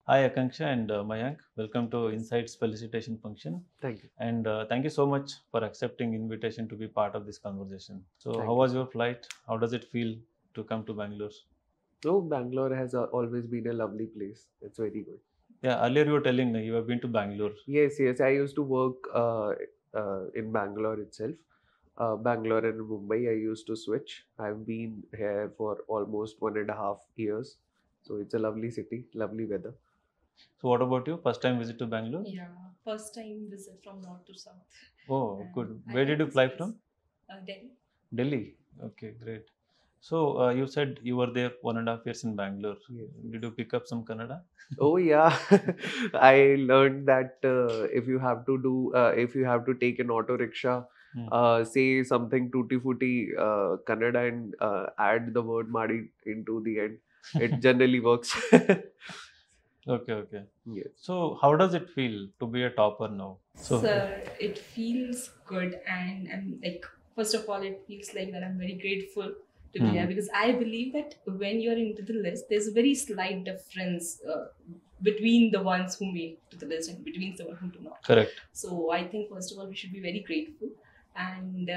Hi Akansha and Mayank. Welcome to Insights Felicitation Function. Thank you. And thank you so much for accepting invitation to be part of this conversation. So how Thank you, was sir. your flight? How does it feel to come to Bangalore? Oh, Bangalore has always been a lovely place. It's very good. Yeah, earlier you were telling me you have been to Bangalore. Yes. I used to work in Bangalore itself. Bangalore and Mumbai, I used to switch. I've been here for almost 1.5 years. So it's a lovely city, lovely weather. So what about you? First time visit to Bangalore? Yeah, first time visit from north to south. Oh, And good. I Where did like you this fly place. from? Delhi. Delhi. Okay, great. So you said you were there 1.5 years in Bangalore. Yes. Did you pick up some Kannada? Oh yeah, I learned that if you have to take an auto rickshaw, Hmm. say something tutti frutti Kannada and add the word Madi into the end. It generally works. Okay. Yes. So how does it feel to be a topper now? So So it feels good, and I'm like, first of all, it feels like that I'm very grateful to be here Mhm. because I believe that when you're into the list, there's a very slight difference between the ones who make to the list and between the ones who do not. Correct. So I think first of all we should be very grateful, and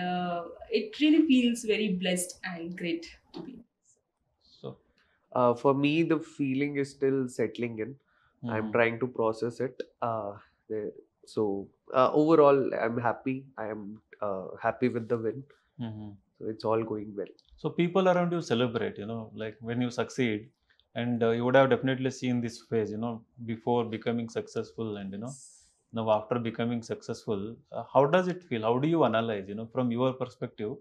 it really feels very blessed and great to be. So For me, the feeling is still settling in. I'm mhm. trying to process it. The- Overall, I'm happy. I am happy with the win. Mhm. So it's all going well. So people around you celebrate, like when you succeed, and you would have definitely seen this phase, before becoming successful, and now after becoming successful. How does it feel? How do you analyze, from your perspective?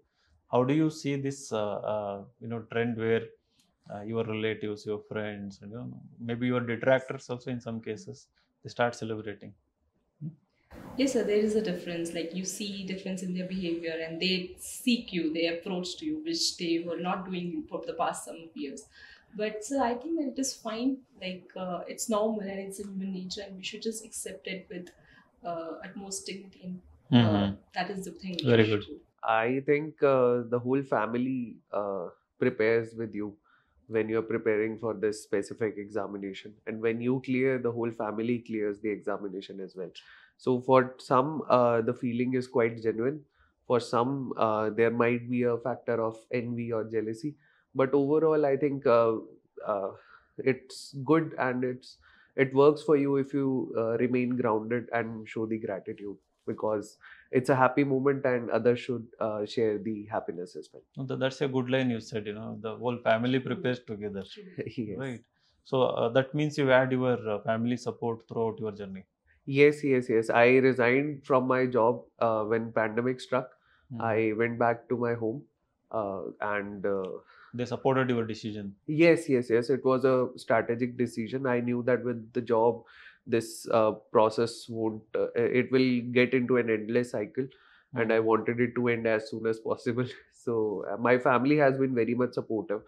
How do you see this, trend where your relatives, your friends, and maybe your detractors also in some cases, they start celebrating? Hmm? Yes, sir, there is a difference. Like you see difference in their behavior and they seek you, they approach to you, which they were not doing for the past some years. But sir, I think that it is fine. Like it's normal and it's in human nature, and we should just accept it with utmost dignity. And Mm-hmm. that is the thing which we Very should good. do. I think the whole family prepares with you when you're preparing for this specific examination. And when you clear, the whole family clears the examination as well. So for some, the feeling is quite genuine. For some, there might be a factor of envy or jealousy. But overall, I think uh, it's good and it works for you if you remain grounded and show the gratitude because it's a happy moment and others should share the happiness as well. No, that's a good line you said, the whole family prepares together, True. Yes. right? So that means you had your family support throughout your journey. Yes. I resigned from my job when pandemic struck. Mhm. I went back to my home and They supported your decision. yes. It was a strategic decision. I knew that with the job, this process won't. It will get into an endless cycle, and I Mhm. wanted it to end as soon as possible. So my family has been very much supportive.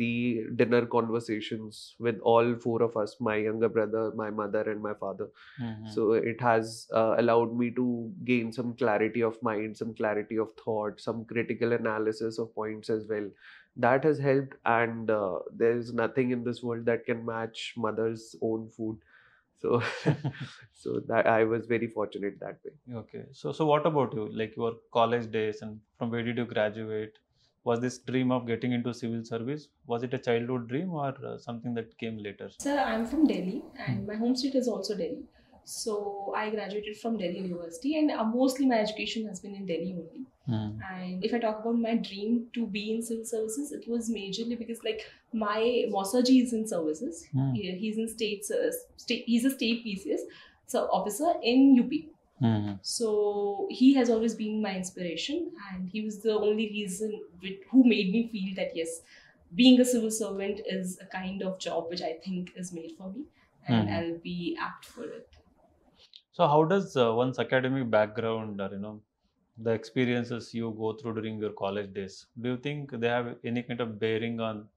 The dinner conversations with all four of us, my younger brother, my mother, and my father. Mhm. So it has allowed me to gain some clarity of mind, some clarity of thought, some critical analysis of points as well. That has helped, and there's nothing in this world that can match mother's own food. So so that I was very fortunate that way. Okay. So what about you? Like your college days, and from where did you graduate? Was this dream of getting into civil service? Was it a childhood dream or something that came later? Sir, I'm from Delhi Hmm. and my home state is also Delhi. So I graduated from Delhi University and mostly my education has been in Delhi only. Hmm. And if I talk about my dream to be in civil services, it was majorly because like my Mosaji is in services. Hmm. He's in he's a state PCS so officer in UP. Hmm. So he has always been my inspiration, and he was the only reason who made me feel that yes, being a civil servant is a kind of job which I think is made for me, and Hmm. I'll be apt for it. So how does one's academic background or the experiences you go through during your college days, do you think they have any kind of bearing on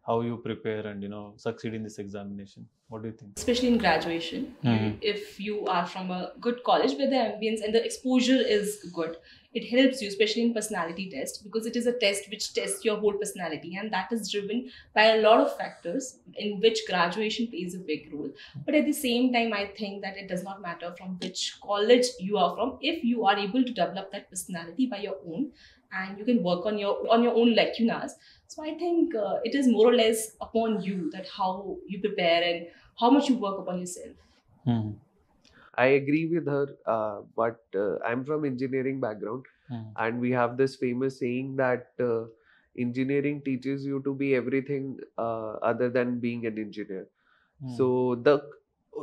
how you prepare and succeed in this examination? What do you think? Especially in graduation, Hmm. if you are from a good college where the ambience and the exposure is good, It helps you, especially in personality test, because it is a test which tests your whole personality, and that is driven by a lot of factors, in which graduation plays a big role. But at the same time, I think that it does not matter from which college you are from. If you are able to develop that personality by your own, and you can work on your own lacunas, so I think it is more or less upon you that how you prepare and how much you work upon yourself. Hmm. I agree with her, but I'm from engineering background, and we have this famous saying that engineering teaches you to be everything other than being an engineer. So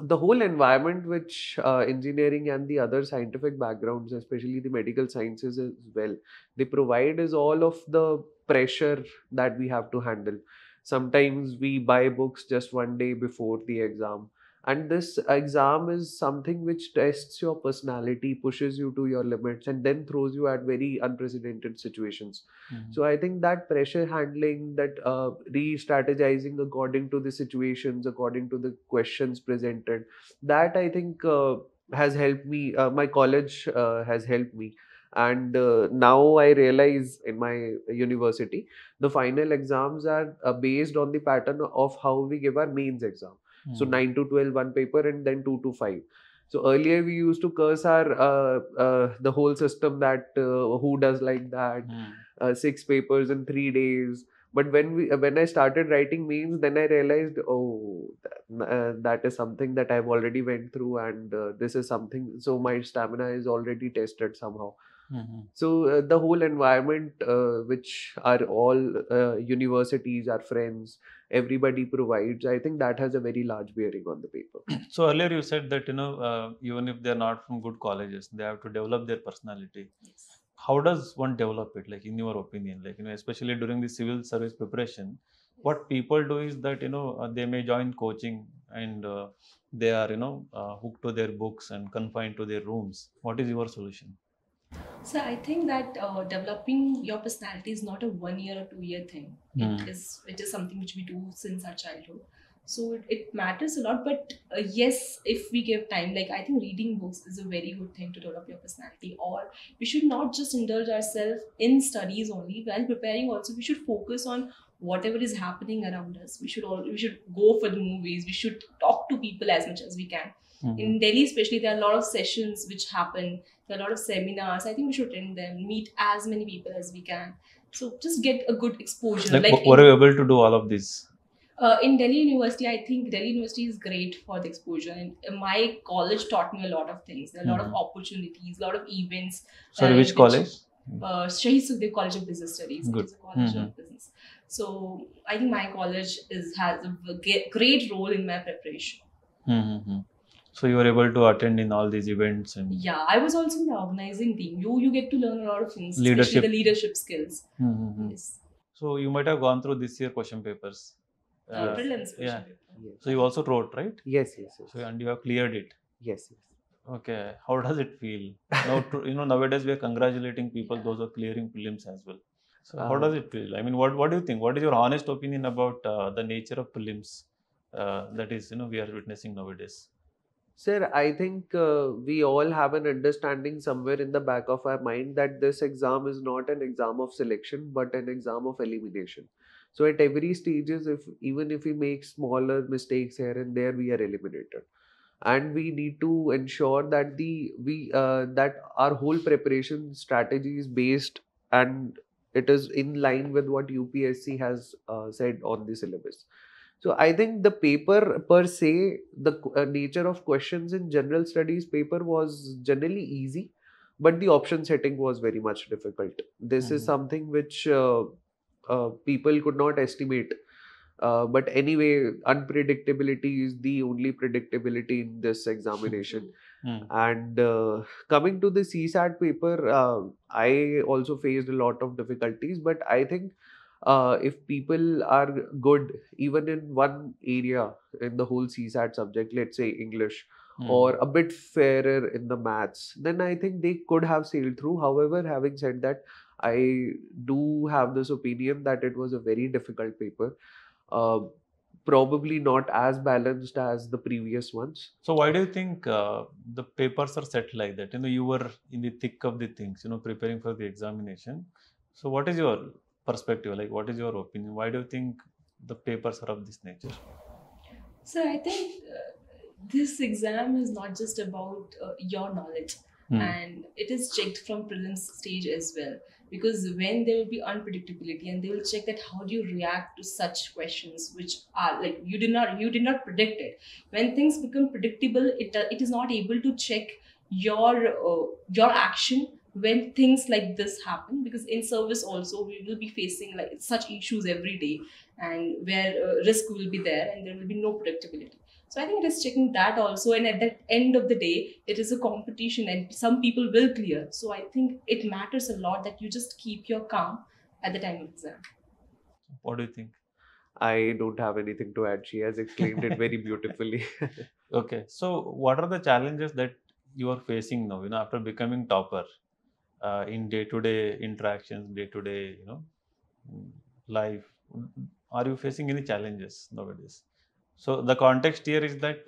the whole environment which engineering and the other scientific backgrounds, especially the medical sciences as well, they provide is all of the pressure that we have to handle. Sometimes we buy books just one day before the exam, and this exam is something which tests your personality, pushes you to your limits, and then throws you at very unprecedented situations. So I think that pressure handling, that re-strategizing according to the situations, according to the questions presented, that I think has helped me. My college has helped me. And now I realize in my university, the final exams are based on the pattern of how we give our mains exam. So 9 to 12 one paper, and then 2 to 5. So earlier we used to curse our the whole system that who does like that, 6 papers in 3 days. But when I started writing mains, then I realized, oh, that is something that I've already went through, and this is something. So my stamina is already tested somehow. So the whole environment, which are all universities, our friends, everybody provides, I think that has a very large bearing on the paper. So earlier you said that even if they're not from good colleges, they have to develop their personality. Yes. How does one develop it, like in your opinion, like especially during the civil service preparation? What people do is that they may join coaching, and they are hooked to their books and confined to their rooms. What is your solution? So I think that developing your personality is not a 1 year or 2 year thing. It is something which we do since our childhood. So it matters a lot. But yes, if we give time, like I think reading books is a very good thing to develop your personality. Or we should not just indulge ourselves in studies only. While preparing, also we should focus on whatever is happening around us. We should go for the movies. We should talk to people as much as we can. In Delhi, especially, there are a lot of sessions which happen. There are a lot of seminars. I think we should attend them, meet as many people as we can. So just get a good exposure. Like, were you able to do all of this? In Delhi University, I think Delhi University is great for the exposure. And my college taught me a lot of things. There are a lot of opportunities, a lot of events. Sorry, which college? Shahid Sukhdev College of Business Studies. Good. It is a college of business. So I think my college has a great role in my preparation. So you were able to attend in all these events, and yeah, I was also in the organizing team. You get to learn a lot of things, Leadership. especially the leadership skills. Yes. So you might have gone through this year question papers. Prelims question yeah. paper. Yes. So you also wrote, right? Yes, yes, yes. So and you have cleared it. Yes, yes. Okay. How does it feel? Now, nowadays we are congratulating people, those who are clearing prelims as well. So how does it feel? I mean, what do you think? What is your honest opinion about the nature of prelims that is, we are witnessing nowadays? Sir, I think we all have an understanding somewhere in the back of our mind that this exam is not an exam of selection, but an exam of elimination. So at every stages, even if we make smaller mistakes here and there, we are eliminated. And we need to ensure that that our whole preparation strategy is based, and it is in line with what UPSC has said on the syllabus. So I think the paper per se, the nature of questions in general studies paper was generally easy, but the option setting was very much difficult. This is something which people could not estimate. But anyway, unpredictability is the only predictability in this examination. And coming to the CSAT paper, I also faced a lot of difficulties, but I think if people are good even in one area in the whole CSAT subject, let's say English, or a bit fairer in the maths, then I think they could have sailed through. However, having said that, I do have this opinion that it was a very difficult paper. probably not as balanced as the previous ones. So why do you think the papers are set like that? You were in the thick of the things, preparing for the examination. So what is your perspective? Like, what is your opinion? Why do you think the papers are of this nature? So I think this exam is not just about your knowledge, and it is checked from prelims stage as well. Because when there will be unpredictability, and they will check that how do you react to such questions which are like you did not predict it. When things become predictable, it is not able to check your action when things like this happen, because in service also we will be facing like such issues every day, and where risk will be there and there will be no predictability. So I think it is checking that also, and at the end of the day, it is a competition, and some people will clear. So I think it matters a lot that you just keep your calm at the time of exam. What do you think? I don't have anything to add. She has explained it very beautifully. Okay, so what are the challenges that you are facing now? After becoming topper, in day-to-day interactions, day-to-day, life. Are you facing any challenges nowadays? So the context here is that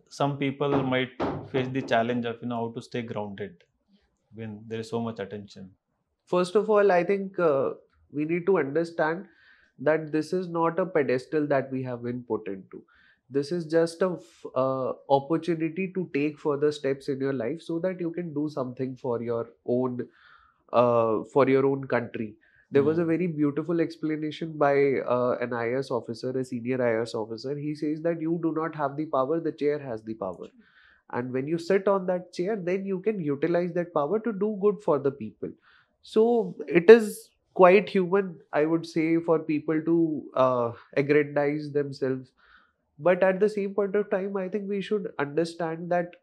some people might face the challenge of how to stay grounded when there is so much attention. First of all, I think we need to understand that this is not a pedestal that we have been put into. This is just a opportunity to take further steps in your life so that you can do something for your own country. There was a very beautiful explanation by an IS officer, a senior IS officer. He says that you do not have the power, the chair has the power. And when you sit on that chair, then you can utilize that power to do good for the people. So it is quite human, I would say, for people to aggrandize themselves. But at the same point of time, I think we should understand that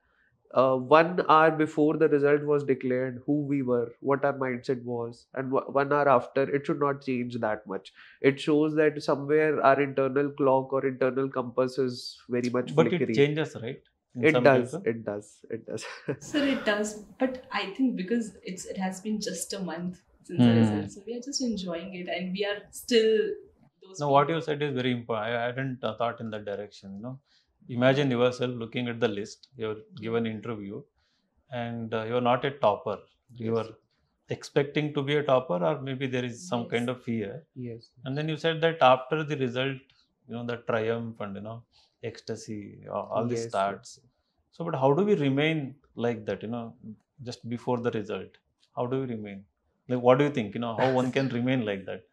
1 hour before the result was declared, who we were, what our mindset was, and 1 hour after, it should not change that much. It shows that somewhere our internal clock or internal compass is very much But it flickery. changes, right? In It some does, cases. it does, it does. So it does, but I think because it has been just a month since the result, so we are just enjoying it, and we are still those. Now, what you said is very important. I hadn't thought in that direction. Imagine yourself looking at the list. You're given interview, and you're not a topper. You are expecting to be a topper, or maybe there is some kind of fear. Yes. And then you said that after the result, the triumph and ecstasy, all this Yes, starts. So, but how do we remain like that? Just before the result, how do we remain? Like, what do you think? How one can remain like that?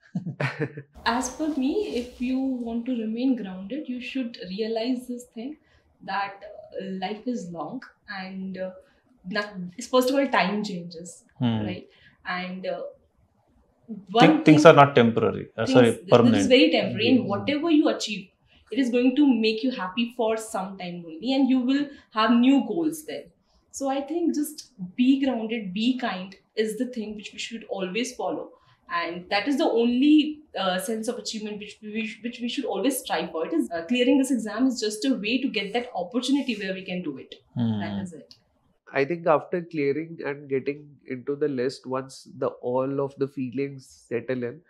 As per me, if you want to remain grounded, you should realize this thing that life is long, and first of all, time changes, right? And Things are not temporary. Sorry, this is permanent. very temporary, and whatever you achieve, it is going to make you happy for some time only, and you will have new goals then. So I think just be grounded, be kind is the thing which we should always follow, and that is the only sense of achievement which we should always strive for. It is clearing this exam is just a way to get that opportunity where we can do it. That is it. I think after clearing and getting into the list, once the all of the feelings settle in,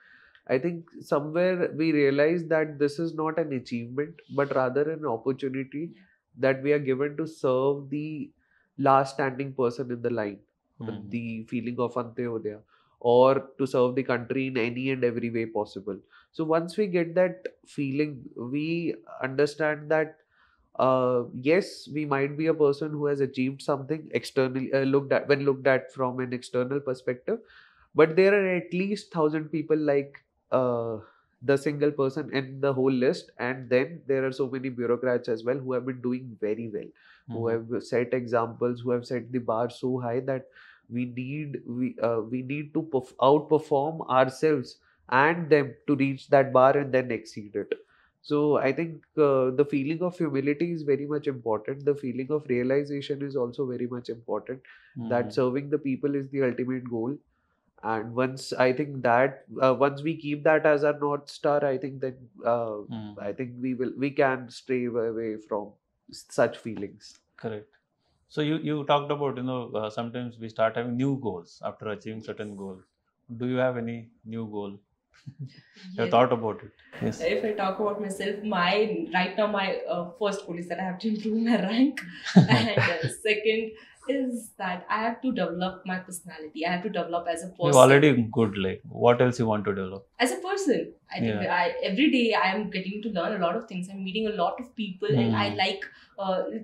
I think somewhere we realize that this is not an achievement, but rather an opportunity that we are given to serve the last standing person in the line, the feeling of Antyodaya, or to serve the country in any and every way possible. So once we get that feeling, we understand that yes, we might be a person who has achieved something externally, looked at from an external perspective, but there are at least 1,000 people like the single person in the whole list, and then there are so many bureaucrats as well who have been doing very well, who have set examples, who have set the bar so high that we need to outperform ourselves and them to reach that bar and then exceed it. So I think the feeling of humility is very much important. The feeling of realization is also very much important. That serving the people is the ultimate goal. And once I think that once we keep that as our north star, I think that I think we can stray away from such feelings. Correct. So you talked about sometimes we start having new goals after achieving certain goal. Do you have any new goal? Have thought about it? Yes. If I talk about myself, right now my first goal is that I have to improve my rank, and second is that I have to develop my personality. I have to develop as a person. You're already good. Like, what else you want to develop? As a person, I think every day I am getting to learn a lot of things. I'm meeting a lot of people, and I like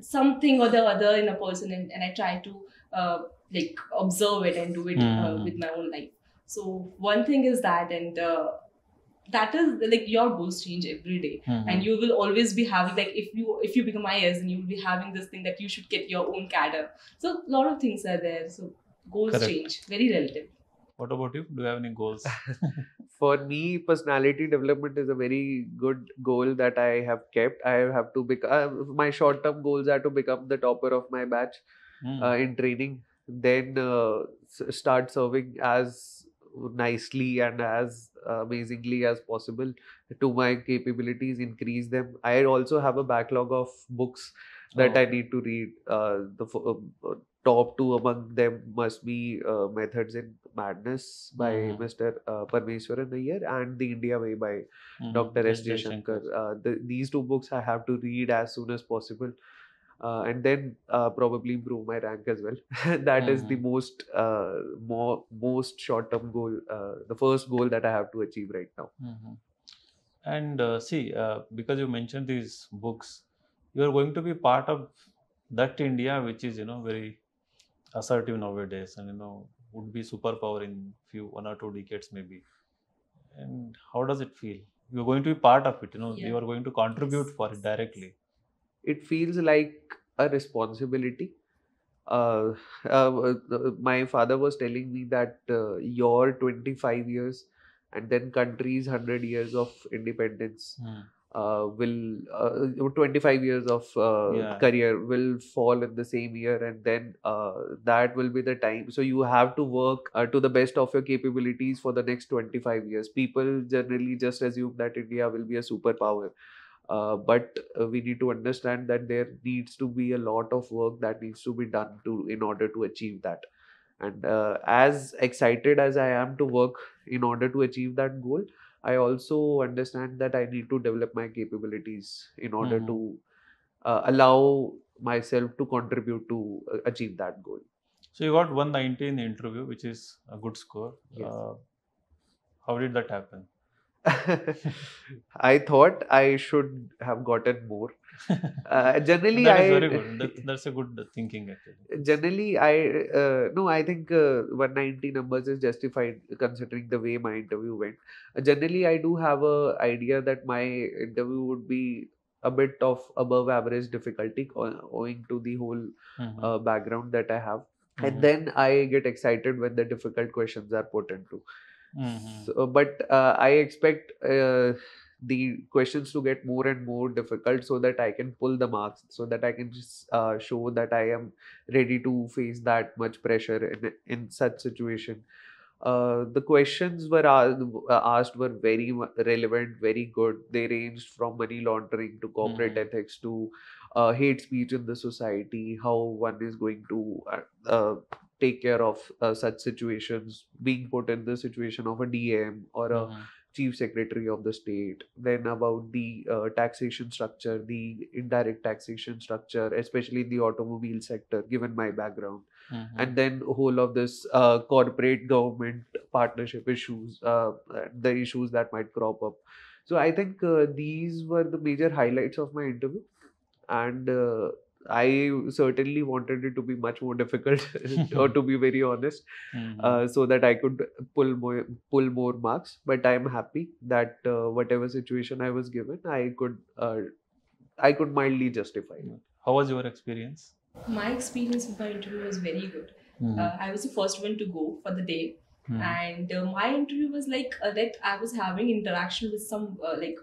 something or the other in a person, and I try to like observe it and do it with my own life. So one thing is that, and that is like your goals change every day, and you will always be having, like, if you become IAS, and you will be having this thing that you should get your own cadre. So a lot of things are there. So goals change, very relative. What about you? Do you have any goals? For me, personality development is a very good goal that I have kept. I have to become, my short-term goals are to become the topper of my batch in training, then start serving as nicely and as amazingly as possible to my capabilities, increase them. I also have a backlog of books that I need to read. The top two among them must be Methods in Madness by Mr. Parmeshwaran Iyer and The India Way by Dr. S. J. Shankar. These two books I have to read as soon as possible. And then probably improve my rank as well. That is the most short-term goal, the first goal that I have to achieve right now. And see, because you mentioned these books, you are going to be part of that India which is, very assertive nowadays, and would be superpower in 1 or 2 decades maybe. And how does it feel? You're going to be part of it. You are going to contribute for it directly. It feels like a responsibility. My father was telling me that your 25 years and then country's 100 years of independence will 25 years of career will fall in the same year, and then that will be the time. So you have to work to the best of your capabilities for the next 25 years. People generally just assume that India will be a superpower. But we need to understand that there needs to be a lot of work that needs to be done in order to achieve that. And as excited as I am to work in order to achieve that goal, I also understand that I need to develop my capabilities in order to allow myself to contribute to achieve that goal. So you got 190 in the interview, which is a good score. Yes. How did that happen? I thought I should have gotten more. Generally, that is very good. That's a good thinking actually. Generally, I think 190 numbers is justified considering the way my interview went. Generally, I do have a idea that my interview would be a bit of above average difficulty owing to the whole background that I have. And then I get excited when the difficult questions are put into. So, but I expect the questions to get more and more difficult so that I can pull the marks, so that I can just show that I am ready to face that much pressure in such situation. The questions were asked were very relevant, very good. They ranged from money laundering to corporate ethics to hate speech in the society, how one is going to take care of such situations, being put in the situation of a DM or a chief secretary of the state, then about the taxation structure, the indirect taxation structure, especially in the automobile sector, given my background, and then whole of this corporate government partnership issues, the issues that might crop up. So I think these were the major highlights of my interview, and I certainly wanted it to be much more difficult, or to be very honest, so that I could pull more marks. But I am happy that whatever situation I was given, I could mildly justify it. How was your experience? My experience with my interview was very good. I was the first one to go for the day. And my interview was like that I was having interaction with some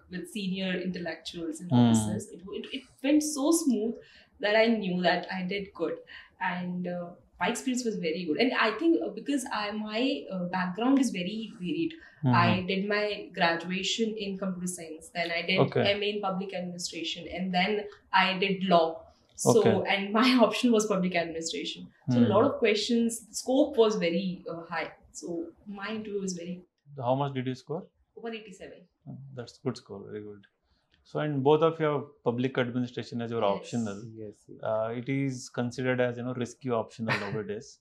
with senior intellectuals and officers. It went so smooth that I knew that I did good, and my experience was very good. And I think because my background is very varied. I did my graduation in computer science, then I did MA in public administration, and then I did law. So and my option was public administration. So a lot of questions, scope was very high. So my interview was very good. How much did you score? 187. That's good score, very good. So, and both of your public administration as your Yes. optional, Yes. it is considered as risky optional nowadays.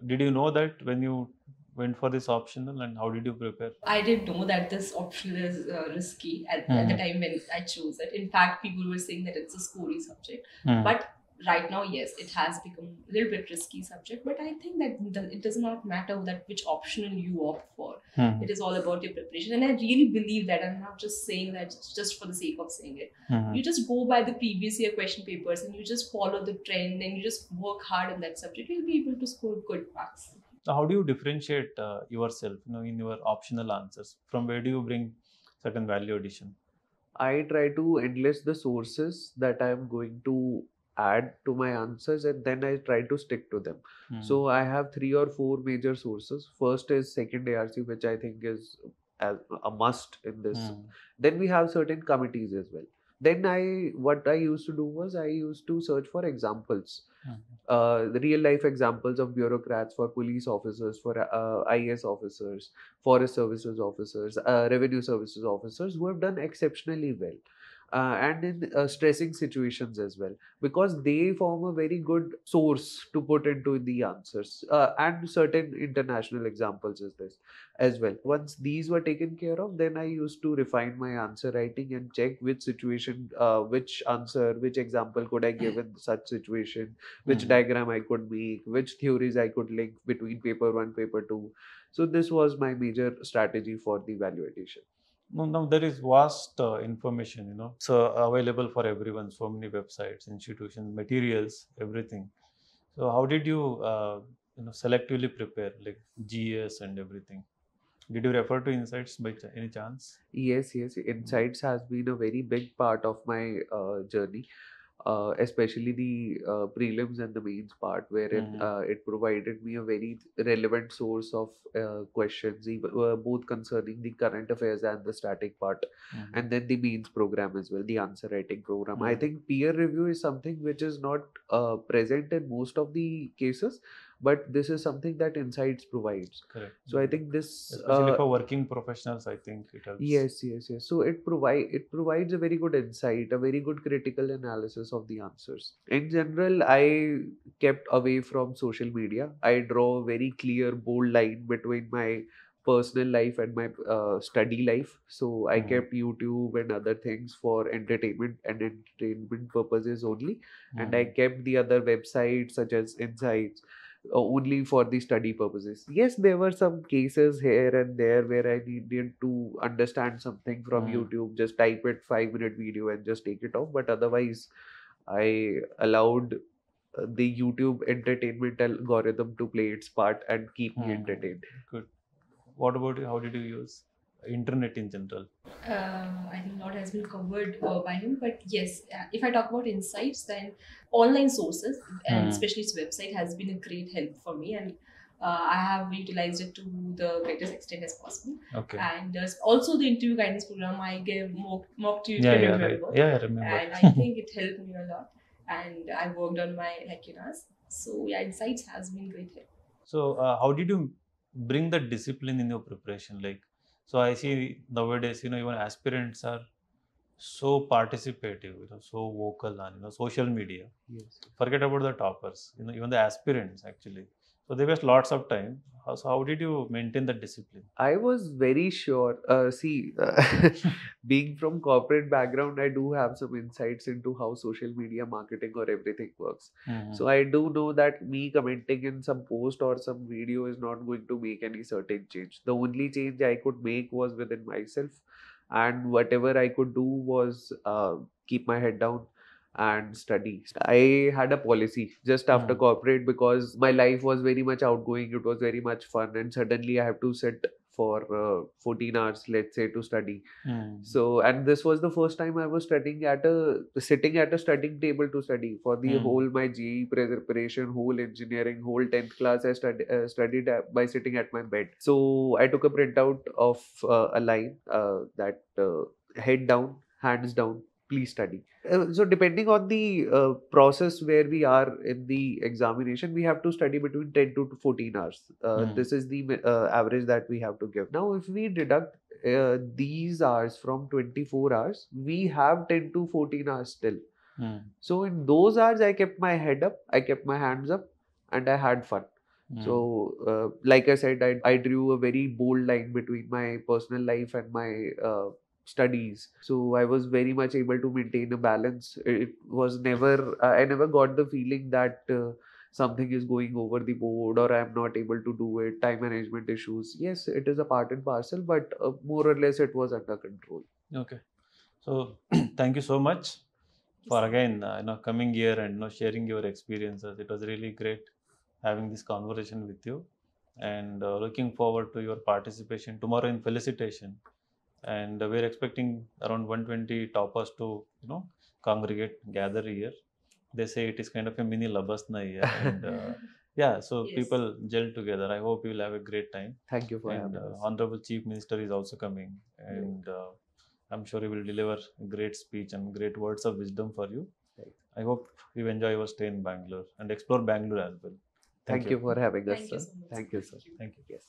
Did you know that when you went for this optional, and how did you prepare? I didn't know that this option is risky at the time when I chose it. In fact, people were saying that it's a scoring subject. But right now, yes, it has become a little bit risky subject. But I think that it does not matter that which optional you opt for. It is all about your preparation. And I really believe that. I'm not just saying that just for the sake of saying it. You just go by the previous year question papers and you just follow the trend and you just work hard in that subject. You'll be able to score good marks. So how do you differentiate yourself, in your optional answers? From where do you bring certain value addition? I try to enlist the sources that I'm going to add to my answers, and then I try to stick to them. So I have 3 or 4 major sources. First is second ARC, which I think is a must in this. Then we have certain committees as well. Then what I used to do was I used to search for examples, the real life examples of bureaucrats, for police officers, for IAS officers, forest services officers, revenue services officers who have done exceptionally well. And in stressing situations as well, because they form a very good source to put into the answers, and certain international examples is this as well. Once these were taken care of, then I used to refine my answer writing and check which situation, which answer, which example could I give in such situation, which diagram I could make, which theories I could link between paper 1, paper 2. So this was my major strategy for the evaluation. Now there is vast information, so available for everyone. So many websites, institutions, materials, everything. So how did you, selectively prepare, like GS and everything? Did you refer to insights by any chance? Yes. Insights has been a very big part of my journey. Especially the prelims and the mains part, wherein it provided me a very relevant source of questions, both concerning the current affairs and the static part, and then the mains program as well, the answer writing program. I think peer review is something which is not present in most of the cases, but this is something that Insights provides. Correct. So I think this, especially for working professionals, I think it helps. Yes. So it provides a very good insight, a very good critical analysis of the answers. In general, I kept away from social media. I draw a very clear, bold line between my personal life and my study life. So I kept YouTube and other things for entertainment and entertainment purposes only, and I kept the other websites such as Insights only for the study purposes. Yes, there were some cases here and there where I needed to understand something from YouTube, just type it 5-minute video and just take it off. But otherwise, I allowed the YouTube entertainment algorithm to play its part and keep me entertained. Good. What about you? How did you use internet in general? I think a lot has been covered by him, but yes, if I talk about insights, then online sources and especially its website has been a great help for me, and I have utilized it to the greatest extent as possible. Okay. And also the interview guidance program, I gave mock tutoring. Right. Yeah, I remember. And I think it helped me a lot, and I worked on my So yeah, insights has been great help. So how did you bring the discipline in your preparation? So I see nowadays, even aspirants are so participative, so vocal on, social media. Yes. Forget about the toppers, even the aspirants actually. So they waste lots of time. So how did you maintain the discipline? I was very sure. Being from corporate background, I do have some insights into how social media marketing or everything works. So I do know that me commenting in some post or some video is not going to make any certain change. The only change I could make was within myself, and whatever I could do was keep my head down and study. I had a policy just after corporate, because my life was very much outgoing, it was very much fun, and suddenly I have to sit for 14 hours, let's say, to study. So, and this was the first time I was sitting at a studying table to study for the whole my GE preparation, whole engineering, whole 10th class. I studied by sitting at my bed. So I took a printout of a line that head down, hands down, please study. So depending on the process where we are in the examination, we have to study between 10 to 14 hours. This is the average that we have to give. Now if we deduct these hours from 24 hours, we have 10 to 14 hours still. So in those hours, I kept my head up, I kept my hands up, and I had fun. So like I said, I drew a very bold line between my personal life and my studies. So I was very much able to maintain a balance. It was never, I never got the feeling that something is going over the board or I'm not able to do it, time management issues. Yes, it is a part and parcel, but more or less it was under control. Okay. So thank you so much for again coming here and sharing your experiences. It was really great having this conversation with you, and looking forward to your participation tomorrow in felicitation. And we're expecting around 120 toppers to congregate, gather here. They say it is kind of a mini labasna here, and yeah, so Yes. people gel together. I hope you will have a great time. Thank you for And having us. Honorable Chief Minister is also coming, and I'm sure he will deliver a great speech and great words of wisdom for you. Right. I hope you enjoy your stay in Bangalore and explore Bangalore as well. Thank you for having us, Thank you sir. so much. Thank you, sir. Thank you. Yes.